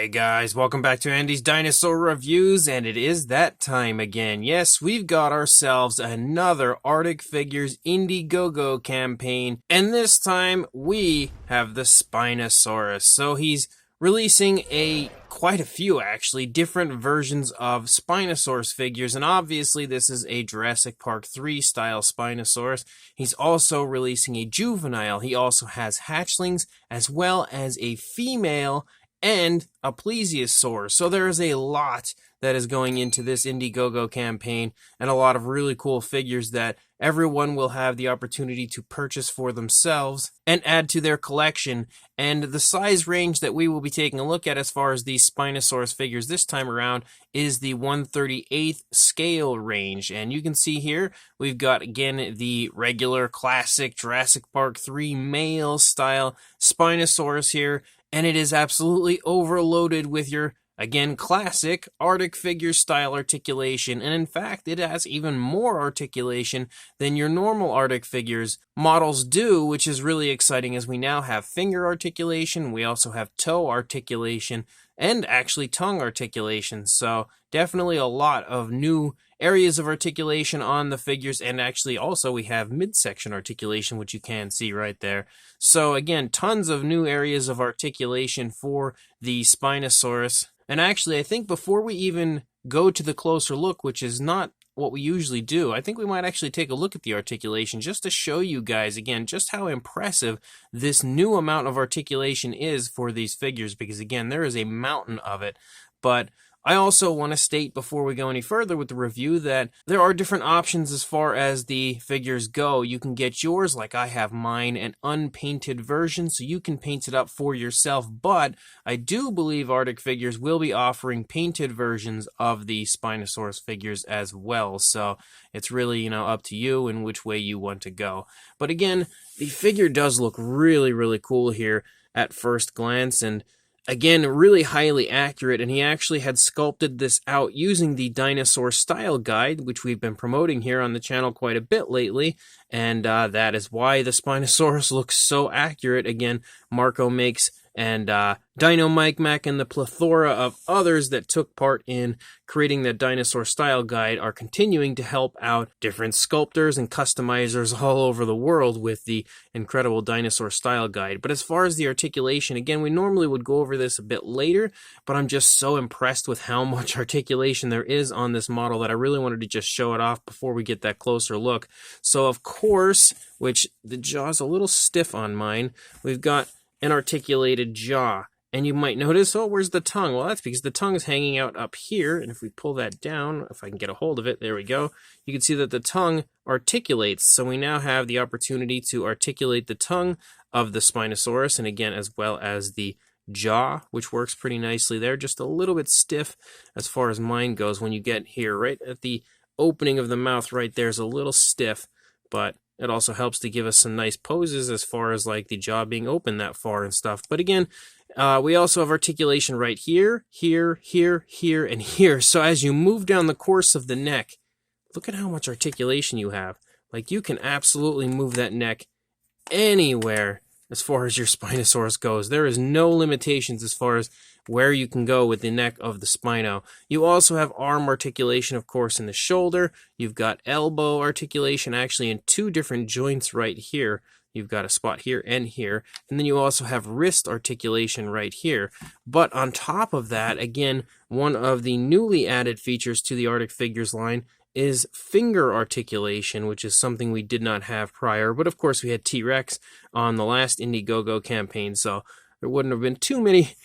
Hey guys, welcome back to Andy's Dinosaur Reviews, and it is that time again. Yes, we've got ourselves another Artic Figures Indiegogo campaign, and this time we have the Spinosaurus. So he's releasing quite a few actually different versions of Spinosaurus figures, and obviously this is a Jurassic Park 3 style Spinosaurus. He's also releasing a juvenile. He also has hatchlings as well as a female and a plesiosaur. So there is a lot that is going into this Indiegogo campaign, and a lot of really cool figures that everyone will have the opportunity to purchase for themselves and add to their collection. And the size range that we will be taking a look at as far as these Spinosaurus figures this time around is the 1/38th scale range. And you can see here we've got again the regular classic Jurassic Park 3 male style Spinosaurus here, and it is absolutely overloaded with your, again, classic Artic Figures style articulation. And in fact, it has even more articulation than your normal Artic Figures models do, which is really exciting as we now have finger articulation, we also have toe articulation, and actually tongue articulation. So definitely a lot of new areas of articulation on the figures, and actually also we have midsection articulation, which you can see right there. So again, tons of new areas of articulation for the Spinosaurus. And actually, I think before we even go to the closer look, which is not what we usually do, I think we might actually take a look at the articulation just to show you guys again just how impressive this new amount of articulation is for these figures, because again, there is a mountain of it. But I also want to state before we go any further with the review that there are different options as far as the figures go. You can get yours, like I have mine, an unpainted version, so you can paint it up for yourself. But I do believe Artic Figures will be offering painted versions of the Spinosaurus figures as well. So it's really, up to you and which way you want to go. But again, the figure does look really, really cool here at first glance, and again, really highly accurate, and he actually had sculpted this out using the Dinosaur style guide, which we've been promoting here on the channel quite a bit lately, and that is why the Spinosaurus looks so accurate. Again, Marco makes, and Dino Mike Mac and the plethora of others that took part in creating the Dinosaur style guide are continuing to help out different sculptors and customizers all over the world with the incredible Dinosaur style guide. But as far as the articulation, again, we normally would go over this a bit later, but I'm just so impressed with how much articulation there is on this model that I really wanted to just show it off before we get that closer look. So of course, which the jaw's a little stiff on mine, we've got an articulated jaw. And you might notice, oh, where's the tongue? Well, that's because the tongue is hanging out up here, and if we pull that down, if I can get a hold of it, there we go, you can see that the tongue articulates. So we now have the opportunity to articulate the tongue of the Spinosaurus, and again, as well as the jaw, which works pretty nicely there. Just a little bit stiff as far as mine goes when you get here, right at the opening of the mouth right there is a little stiff, but it also helps to give us some nice poses as far as like the jaw being open that far and stuff. But again, we also have articulation right here, here, here, here, and here. So as you move down the course of the neck, look at how much articulation you have. Like, you can absolutely move that neck anywhere as far as your Spinosaurus goes. There is no limitations as far as where you can go with the neck of the Spino. You also have arm articulation, of course, in the shoulder. You've got elbow articulation actually in two different joints right here. You've got a spot here and here. And then you also have wrist articulation right here. But on top of that, again, one of the newly added features to the Artic Figures line is finger articulation, which is something we did not have prior. But of course, we had T-Rex on the last Indiegogo campaign, so there wouldn't have been too many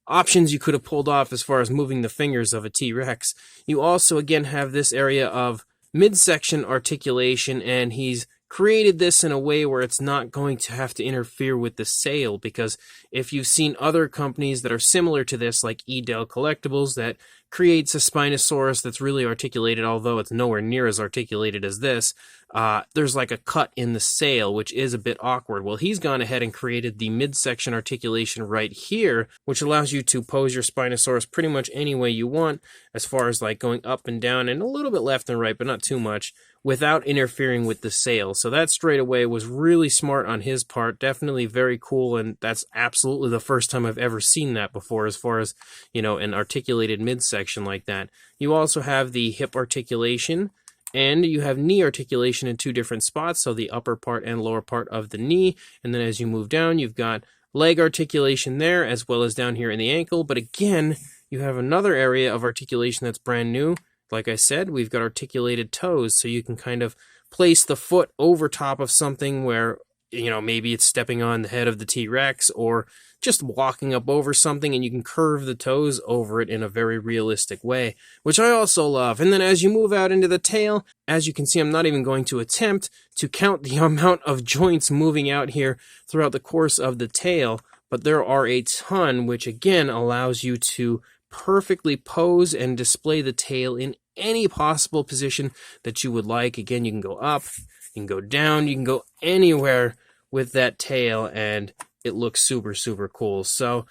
options you could have pulled off as far as moving the fingers of a T-Rex. You also, again, have this area of midsection articulation, and he's created this in a way where it's not going to have to interfere with the sale, because if you've seen other companies that are similar to this, like Edel Collectibles, that creates a Spinosaurus that's really articulated, although it's nowhere near as articulated as this, there's like a cut in the sail, which is a bit awkward. Well, he's gone ahead and created the midsection articulation right here, which allows you to pose your Spinosaurus pretty much any way you want, as far as like going up and down and a little bit left and right, but not too much, without interfering with the sail. So that straight away was really smart on his part, definitely very cool, and that's absolutely the first time I've ever seen that before as far as, you know, an articulated midsection like that. You also have the hip articulation, and you have knee articulation in two different spots, so the upper part and lower part of the knee, and then as you move down, you've got leg articulation there, as well as down here in the ankle, but again, you have another area of articulation that's brand new. Like I said, we've got articulated toes, so you can kind of place the foot over top of something where, you know, maybe it's stepping on the head of the T-Rex or just walking up over something, and you can curve the toes over it in a very realistic way, which I also love. And then as you move out into the tail, as you can see, I'm not even going to attempt to count the amount of joints moving out here throughout the course of the tail, but there are a ton, which again allows you to perfectly pose and display the tail in any possible position that you would like. Again, you can go up, you can go down, you can go anywhere with that tail, and it looks super, super cool. So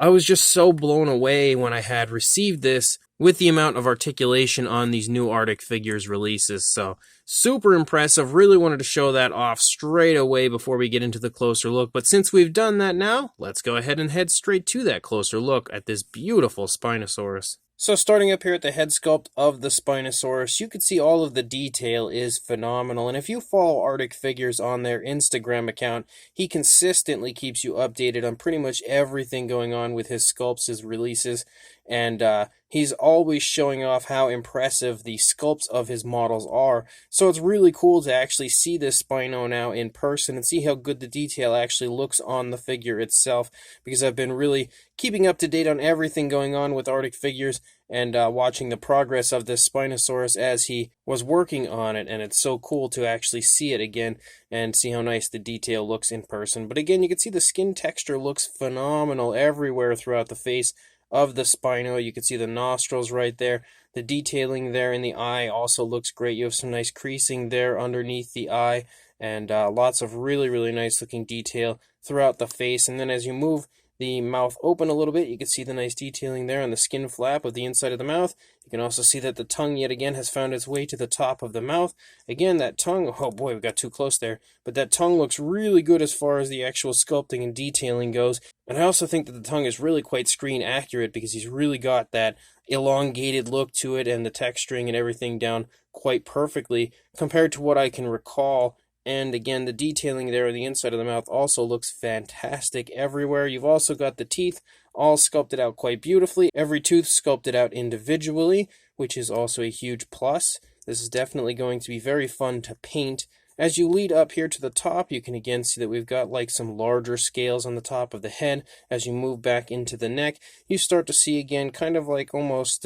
I was just so blown away when I had received this with the amount of articulation on these new Artic Figures releases. So super impressive. Really wanted to show that off straight away before we get into the closer look. But since we've done that now, let's go ahead and head straight to that closer look at this beautiful Spinosaurus. So starting up here at the head sculpt of the Spinosaurus, you can see all of the detail is phenomenal. And if you follow Artic Figures on their Instagram account, he consistently keeps you updated on pretty much everything going on with his sculpts, his releases. And he's always showing off how impressive the sculpts of his models are. So it's really cool to actually see this Spino now in person and see how good the detail actually looks on the figure itself, because I've been really keeping up to date on everything going on with Artic Figures and watching the progress of this Spinosaurus as he was working on it, and it's so cool to actually see it again and see how nice the detail looks in person. But again, you can see the skin texture looks phenomenal everywhere throughout the face of the Spino. You can see the nostrils right there. The detailing there in the eye also looks great. You have some nice creasing there underneath the eye, and lots of really, really nice looking detail throughout the face. And then as you move the mouth open a little bit, you can see the nice detailing there on the skin flap of the inside of the mouth. You can also see that the tongue yet again has found its way to the top of the mouth. Again, that tongue, oh boy, we got too close there, but that tongue looks really good as far as the actual sculpting and detailing goes. And I also think that the tongue is really quite screen accurate, because he's really got that elongated look to it, and the texturing and everything down quite perfectly compared to what I can recall. And again, the detailing there on the inside of the mouth also looks fantastic everywhere. You've also got the teeth all sculpted out quite beautifully. Every tooth sculpted out individually, which is also a huge plus. This is definitely going to be very fun to paint. As you lead up here to the top, you can again see that we've got like some larger scales on the top of the head. As you move back into the neck, you start to see again kind of like almost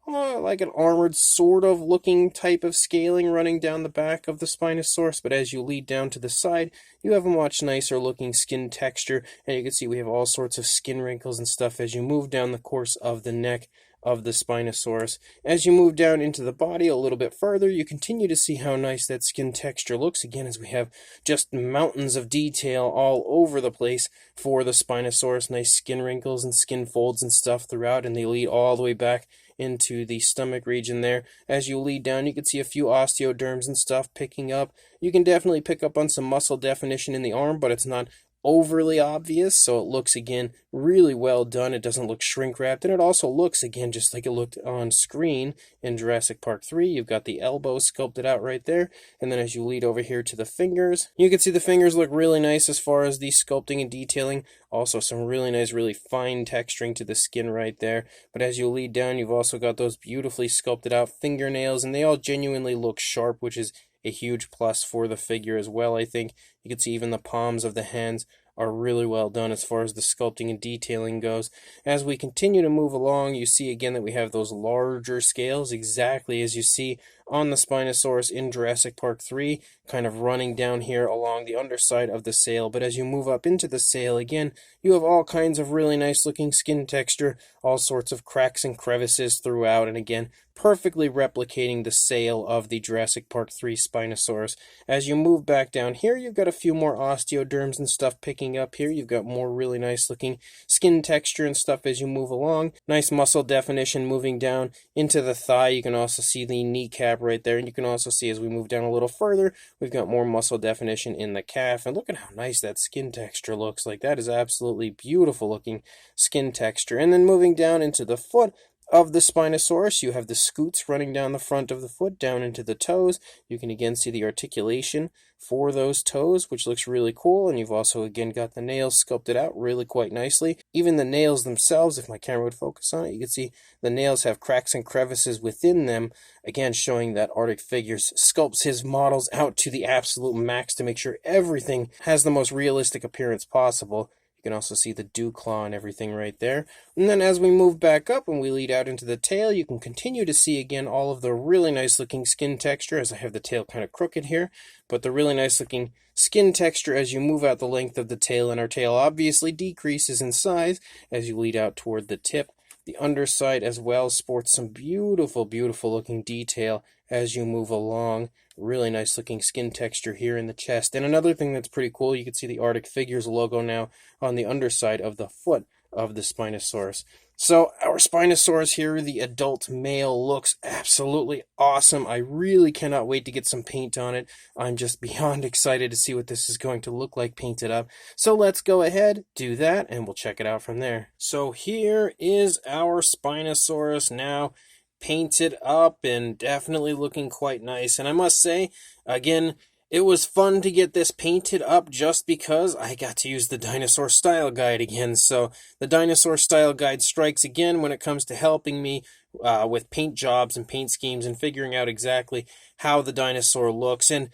like an armored sort of looking type of scaling running down the back of the Spinosaurus, but as you lead down to the side, you have a much nicer looking skin texture, and you can see we have all sorts of skin wrinkles and stuff as you move down the course of the neck of the Spinosaurus. As you move down into the body a little bit further, you continue to see how nice that skin texture looks again, as we have just mountains of detail all over the place for the Spinosaurus. Nice skin wrinkles and skin folds and stuff throughout, and they lead all the way back into the stomach region there. As you lead down, you can see a few osteoderms and stuff picking up. You can definitely pick up on some muscle definition in the arm, but it's not overly obvious, so it looks again really well done. It doesn't look shrink wrapped, and it also looks again just like it looked on screen in Jurassic Park 3. You've got the elbow sculpted out right there, and then as you lead over here to the fingers, you can see the fingers look really nice as far as the sculpting and detailing. Also some really nice, really fine texturing to the skin right there. But as you lead down, you've also got those beautifully sculpted out fingernails, and they all genuinely look sharp, which is a huge plus for the figure as well, I think. You can see even the palms of the hands are really well done as far as the sculpting and detailing goes. As we continue to move along, you see again that we have those larger scales, exactly as you see on the Spinosaurus in Jurassic Park 3, kind of running down here along the underside of the sail. But as you move up into the sail again, you have all kinds of really nice looking skin texture, all sorts of cracks and crevices throughout, and again, perfectly replicating the sail of the Jurassic Park 3 Spinosaurus. As you move back down here, you've got a few more osteoderms and stuff picking up here. You've got more really nice looking skin texture and stuff as you move along. Nice muscle definition moving down into the thigh. You can also see the kneecap kneecap right there. And you can also see as we move down a little further, we've got more muscle definition in the calf. And look at how nice that skin texture looks. Like, that is absolutely beautiful looking skin texture. And then moving down into the foot of the Spinosaurus, you have the scoots running down the front of the foot, down into the toes. You can again see the articulation for those toes, which looks really cool. And you've also again got the nails sculpted out really quite nicely. Even the nails themselves, if my camera would focus on it, you can see the nails have cracks and crevices within them, again showing that Artic Figures sculpts his models out to the absolute max to make sure everything has the most realistic appearance possible. You can also see the dew claw and everything right there. And then as we move back up and we lead out into the tail, you can continue to see again all of the really nice looking skin texture, as I have the tail kind of crooked here, but the really nice looking skin texture as you move out the length of the tail, and our tail obviously decreases in size as you lead out toward the tip. The underside as well sports some beautiful, beautiful looking detail as you move along. Really nice looking skin texture here in the chest. And another thing that's pretty cool, you can see the Artic Figures logo now on the underside of the foot of the Spinosaurus. So our Spinosaurus here, the adult male, looks absolutely awesome. I really cannot wait to get some paint on it. I'm just beyond excited to see what this is going to look like painted up. So let's go ahead, do that, and we'll check it out from there. So here is our Spinosaurus now painted up and definitely looking quite nice. And I must say, again, it was fun to get this painted up just because I got to use the Dinosaur Style Guide again. So the Dinosaur Style Guide strikes again when it comes to helping me with paint jobs and paint schemes and figuring out exactly how the dinosaur looks. And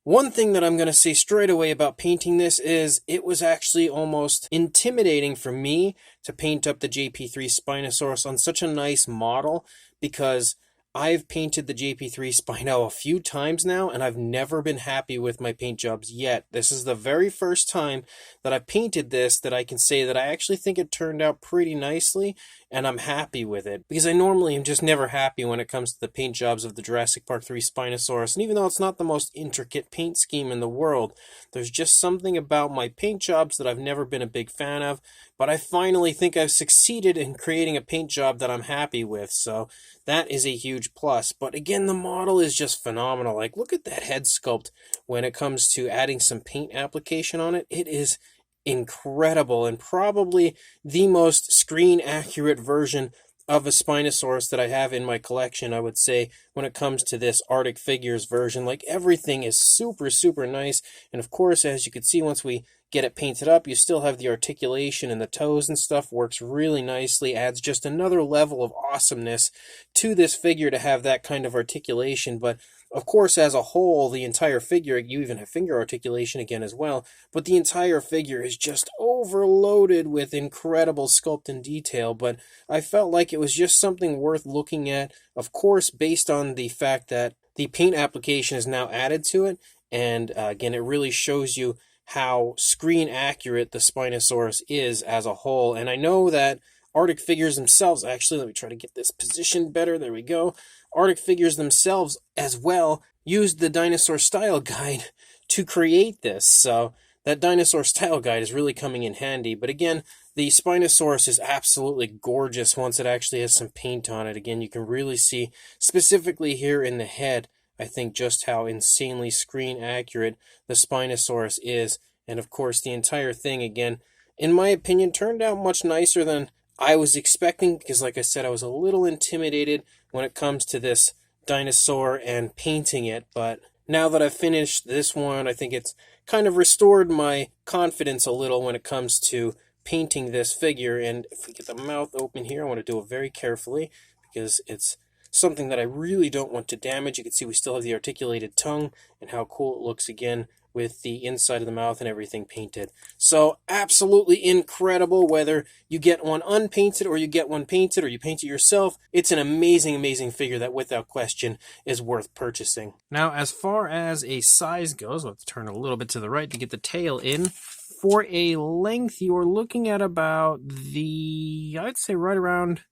one thing that I'm going to say straight away about painting this is it was actually almost intimidating for me to paint up the JP3 Spinosaurus on such a nice model, because I've painted the JP3 Spino a few times now, and I've never been happy with my paint jobs yet. This is the very first time that I've painted this that I can say that I actually think it turned out pretty nicely, and I'm happy with it. Because I normally am just never happy when it comes to the paint jobs of the Jurassic Park 3 Spinosaurus. And even though it's not the most intricate paint scheme in the world, there's just something about my paint jobs that I've never been a big fan of. But I finally think I've succeeded in creating a paint job that I'm happy with, so that is a huge plus. But again, the model is just phenomenal. Like, look at that head sculpt when it comes to adding some paint application on it. It is incredible, and probably the most screen accurate version of a Spinosaurus that I have in my collection, I would say, when it comes to this Artic Figures version. Like, everything is super, super nice. And of course, as you can see, once we get it painted up, you still have the articulation, and the toes and stuff works really nicely, adds just another level of awesomeness to this figure to have that kind of articulation. But of course, as a whole, the entire figure, you even have finger articulation again as well, but the entire figure is just overloaded with incredible sculpt and detail. But I felt like it was just something worth looking at, of course, based on the fact that the paint application is now added to it. And again, it really shows you how screen accurate the Spinosaurus is as a whole. And I know that Artic Figures themselves, actually, let me try to get this positioned better, there we go. Artic Figures themselves as well used the Dinosaur Style Guide to create this, so that Dinosaur Style Guide is really coming in handy. But again, the Spinosaurus is absolutely gorgeous once it actually has some paint on it. Again, you can really see, specifically here in the head, I think just how insanely screen accurate the Spinosaurus is. And of course, the entire thing, again, in my opinion, turned out much nicer than I was expecting, because like I said, I was a little intimidated when it comes to this dinosaur and painting it. But now that I've finished this one, I think it's kind of restored my confidence a little when it comes to painting this figure. And if we get the mouth open here, I want to do it very carefully, because it's something that I really don't want to damage. You can see we still have the articulated tongue and how cool it looks again with the inside of the mouth and everything painted. So absolutely incredible, whether you get one unpainted or you get one painted or you paint it yourself. It's an amazing, amazing figure that without question is worth purchasing. Now, as far as a size goes, let's turn a little bit to the right to get the tail in. For a length, you're looking at about I'd say right around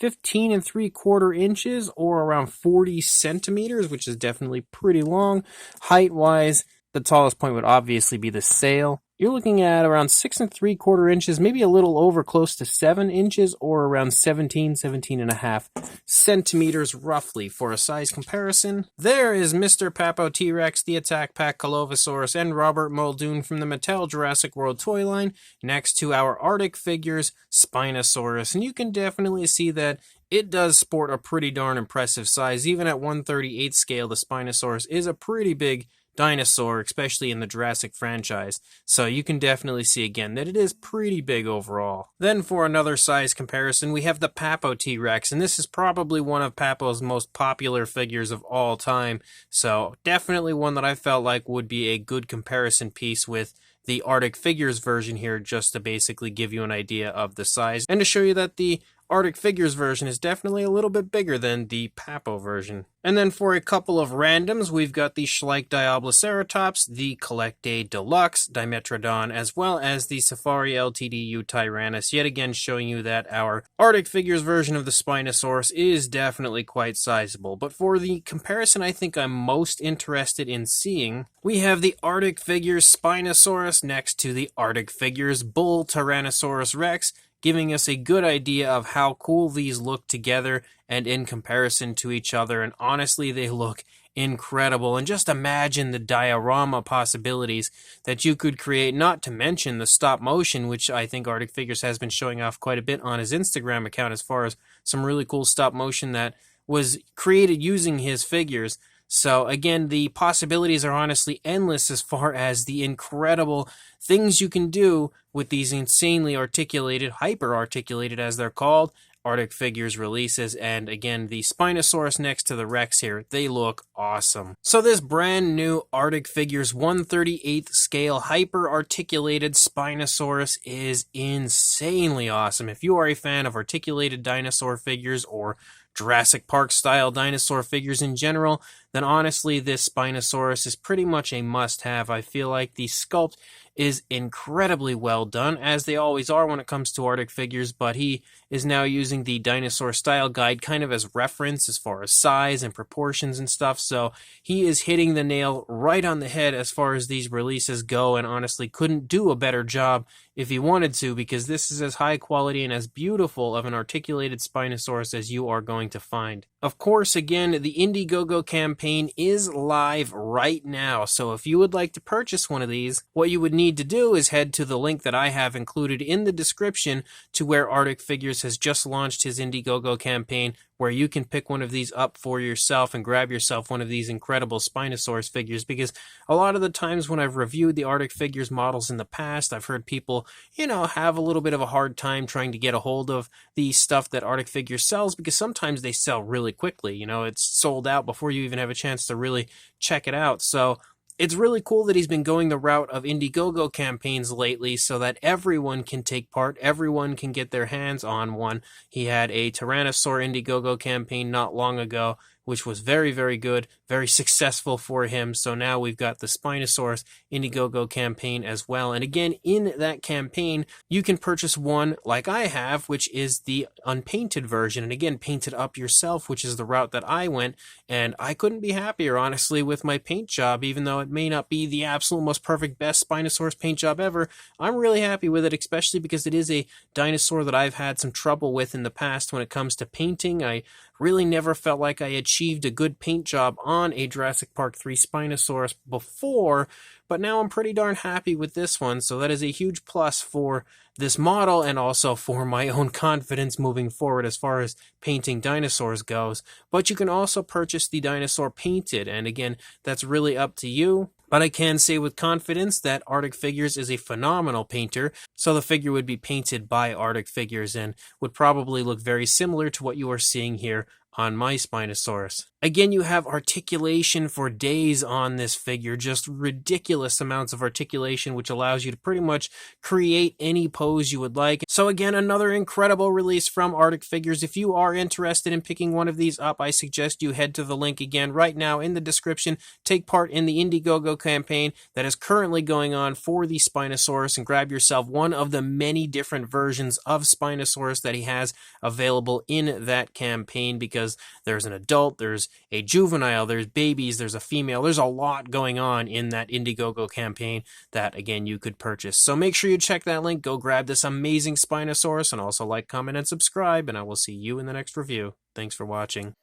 15 3/4 inches or around 40 centimeters, which is definitely pretty long. Height-wise, the tallest point would obviously be the sail. you're looking at around 6 3/4 inches, maybe a little over close to 7 inches, or around 17.5 centimeters roughly for a size comparison. There is Mr. Papo T-Rex, the Attack Pack Colovosaurus, and Robert Muldoon from the Mattel Jurassic World toy line next to our Artic Figures Spinosaurus, and you can definitely see that it does sport a pretty darn impressive size. Even at 1/38 scale, the Spinosaurus is a pretty big dinosaur, especially in the Jurassic franchise. So you can definitely see again that it is pretty big overall. Then for another size comparison, we have the Papo T-Rex, and this is probably one of Papo's most popular figures of all time. So definitely one that I felt like would be a good comparison piece with the Artic Figures version here, just to basically give you an idea of the size and to show you that the Artic Figures version is definitely a little bit bigger than the Papo version. And then for a couple of randoms, we've got the Schleich Diabloceratops, the Collectae Deluxe Dimetrodon, as well as the Safari LTDU Tyrannus, yet again showing you that our Artic Figures version of the Spinosaurus is definitely quite sizable. But for the comparison I think I'm most interested in seeing, we have the Artic Figures Spinosaurus next to the Artic Figures Bull Tyrannosaurus Rex, giving us a good idea of how cool these look together and in comparison to each other. And honestly, they look incredible. And just imagine the diorama possibilities that you could create, not to mention the stop motion, which I think Artic Figures has been showing off quite a bit on his Instagram account as far as some really cool stop motion that was created using his figures. So again, the possibilities are honestly endless as far as the incredible things you can do with these insanely articulated, hyper-articulated as they're called, Artic Figures releases. And again, the Spinosaurus next to the Rex here, they look awesome. So this brand new Artic Figures 1/38 scale hyper-articulated Spinosaurus is insanely awesome. If you are a fan of articulated dinosaur figures or Jurassic Park style dinosaur figures in general, then honestly this Spinosaurus is pretty much a must-have. I feel like the sculpt is incredibly well done, as they always are when it comes to Artic Figures, but he is now using the Dinosaur Style Guide kind of as reference as far as size and proportions and stuff, so he is hitting the nail right on the head as far as these releases go, and honestly couldn't do a better job if he wanted to, because this is as high quality and as beautiful of an articulated Spinosaurus as you are going to find. Of course, again, the Indiegogo campaign is live right now, so if you would like to purchase one of these, what you would need to do is head to the link that I have included in the description to where Artic Figures has just launched his Indiegogo campaign, where you can pick one of these up for yourself and grab yourself one of these incredible Spinosaurus figures, because a lot of the times when I've reviewed the Artic Figures models in the past, I've heard people, have a little bit of a hard time trying to get a hold of the stuff that Artic Figures sells, because sometimes they sell really quickly. It's sold out before you even have a chance to really check it out. So it's really cool that he's been going the route of Indiegogo campaigns lately so that everyone can take part, everyone can get their hands on one. He had a Tyrannosaur Indiegogo campaign not long ago, which was very, very good, very successful for him. So now we've got the Spinosaurus Indiegogo campaign as well. And again, in that campaign, you can purchase one like I have, which is the Unpainted version. And again, paint it up yourself, which is the route that I went. And I couldn't be happier, honestly, with my paint job, even though it may not be the absolute most perfect, best Spinosaurus paint job ever. I'm really happy with it, especially because it is a dinosaur that I've had some trouble with in the past when it comes to painting. I really never felt like I achieved a good paint job on a Jurassic Park 3 Spinosaurus before, but now I'm pretty darn happy with this one, so that is a huge plus for this model and also for my own confidence moving forward as far as painting dinosaurs goes. But you can also purchase the dinosaur painted, and again, that's really up to you. But I can say with confidence that Artic Figures is a phenomenal painter, so the figure would be painted by Artic Figures and would probably look very similar to what you are seeing here on my Spinosaurus. Again, you have articulation for days on this figure, just ridiculous amounts of articulation, which allows you to pretty much create any pose you would like. So again, another incredible release from Artic Figures. If you are interested in picking one of these up, I suggest you head to the link again right now in the description. Take part in the Indiegogo campaign that is currently going on for the Spinosaurus and grab yourself one of the many different versions of Spinosaurus that he has available in that campaign, because there's an adult, there's a juvenile, there's babies, there's a female. There's a lot going on in that Indiegogo campaign that, again, you could purchase. So make sure you check that link. Go grab this amazing Spinosaurus, and also like, comment, and subscribe, and I will see you in the next review. Thanks for watching.